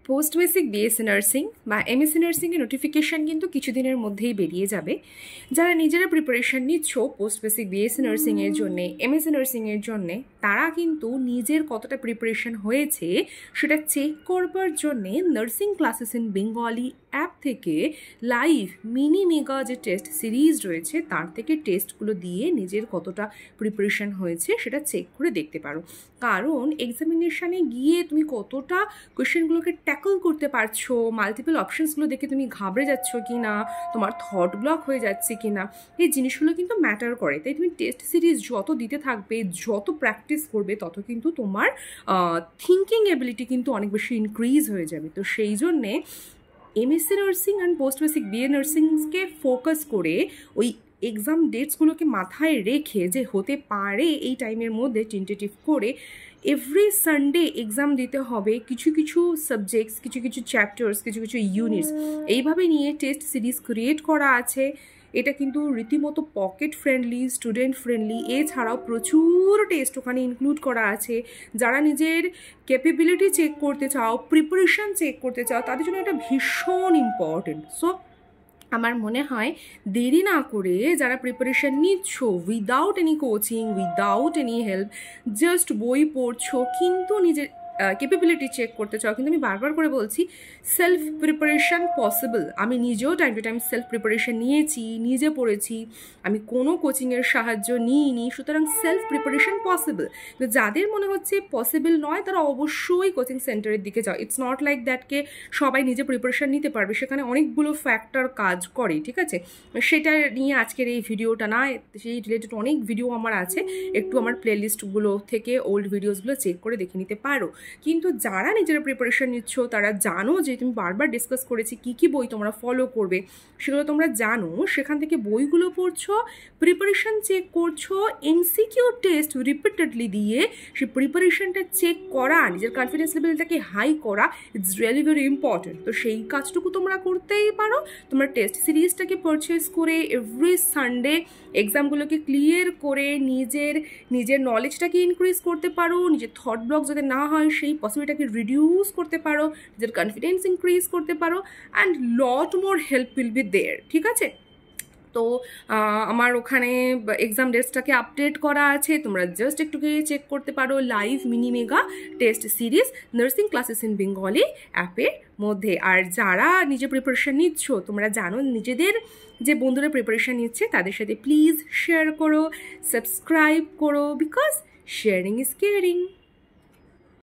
Post basic BSc nursing বা MSc নার্সিংয়ের notification কিন্তু কিছুদিনের মধ্যেই বেরিয়ে যাবে। যারা নিজেরা প্রিপারেশান নিচ্ছ পোস্ট বেসিক বিএসসি নার্সিংয়ের জন্যে, এমএসসি নার্সিংয়ের জন্যে, তারা কিন্তু নিজের কতটা প্রিপারেশান হয়েছে সেটা চেক করবার জন্যে nursing classes in Bengali app থেকে লাইভ মিনি মেগা যে টেস্ট সিরিজ রয়েছে তার থেকে টেস্টগুলো দিয়ে নিজের কতটা প্রিপারেশান হয়েছে সেটা চেক করে দেখতে পারো। কারণ এক্সামিনেশানে গিয়ে তুমি কতটা কোয়েশ্চেনগুলোকে ট্যাকল করতে পারছো, মাল্টিপল অপশানসগুলো দেখে তুমি ঘাবড়ে যাচ্ছ কি না, তোমার থট ব্লক হয়ে যাচ্ছে কি না, এই জিনিসগুলো কিন্তু ম্যাটার করে। তাই তুমি টেস্ট সিরিজ যত দিতে থাকবে, যত প্র্যাকটিস করবে, তত কিন্তু তোমার থিঙ্কিং এবিলিটি কিন্তু অনেক বেশি ইনক্রিজ হয়ে যাবে। তো সেই জন্যে MSc nursing and post basic BA নার্সিংকে ফোকাস করে ওই এক্সাম ডেটসগুলোকে মাথায় রেখে যে হতে পারে এই টাইমের মধ্যে টেন্টেটিভ করে এভরি সানডে এক্সাম দিতে হবে, কিছু কিছু সাবজেক্টস, কিছু কিছু চ্যাপ্টার্স, কিছু কিছু ইউনিটস এইভাবে নিয়ে টেস্ট সিরিজ ক্রিয়েট করা আছে। এটা কিন্তু রীতিমতো পকেট ফ্রেন্ডলি, স্টুডেন্ট ফ্রেন্ডলি, এছাড়াও প্রচুর টেস্ট ওখানে ইনক্লুড করা আছে। যারা নিজের ক্যাপেবিলিটি চেক করতে চাও, প্রিপারেশান চেক করতে চাও, তাদের জন্য এটা ভীষণ ইম্পর্টেন্ট। সো আমার মনে হয় দেরি না করে যারা প্রিপারেশান নিচ্ছ without any coaching, without any help, just বই পড়ছো কিন্তু নিজের ক্যাপেবিলিটি চেক করতে চাও, কিন্তু আমি বারবার করে বলছি সেলফ প্রিপারেশান পসিবল। আমি নিজেও time to time self preparation নিয়েছি, নিজে পড়েছি, আমি কোনো কোচিংয়ের সাহায্য নিইনি, সুতরাং সেলফ প্রিপারেশান পসিবল। তো যাদের মনে হচ্ছে পসিবল নয় তারা অবশ্যই কোচিং সেন্টারের দিকে যাও। ইটস নট লাইক দ্যাটকে সবাই নিজে প্রিপারেশান নিতে পারবে, সেখানে অনেকগুলো ফ্যাক্টর কাজ করে, ঠিক আছে? সেটা নিয়ে আজকের এই ভিডিওটা না, সেই রিলেটেড অনেক ভিডিও আমার আছে, একটু আমার প্লেলিস্টগুলো থেকে ওল্ড ভিডিওসগুলো চেক করে দেখে নিতে পারো। কিন্তু যারা নিজেরা প্রিপারেশান নিচ্ছ তারা জানো যে তুমি বারবার ডিসকাস করেছি কী কী বই তোমরা ফলো করবে, সেগুলো তোমরা জানো। সেখান থেকে বইগুলো পড়ছো, প্রিপারেশান চেক করছো, এমসিকিউ টেস্ট রিপিটেডলি দিয়ে সেই প্রিপারেশানটা চেক করা, নিজের কনফিডেন্স লেভেলটাকে হাই করা, ইটস রিয়েলি ভেরি ইম্পর্টেন্ট। তো সেই কাজটুকু তোমরা করতেই পারো। তোমরা টেস্ট সিরিজটাকে পারচেস করে এভরি সানডে এক্সামগুলোকে ক্লিয়ার করে নিজের নলেজটাকে ইনক্রিজ করতে পারো, নিজের থট ব্লক যাতে না হয় সেই পসিবিলিটিটাকে রিডিউস করতে পারো, নিজের কনফিডেন্স ইনক্রিজ করতে পারো, and lot more help will be there, ঠিক আছে? তো আমার ওখানে এক্সাম ডেটসটাকে আপডেট করা আছে, তোমরা জাস্ট একটু গিয়ে চেক করতে পারো live mini mega test series nursing classes in Bengali অ্যাপের মধ্যে। আর যারা নিজে প্রিপারেশান নিচ্ছ তোমরা জানো নিজেদের যে বন্ধুরা প্রিপারেশান নিচ্ছে তাদের সাথে প্লিজ শেয়ার করো, সাবস্ক্রাইব করো, বিকজ শেয়ারিং ইজ কেয়ারিং।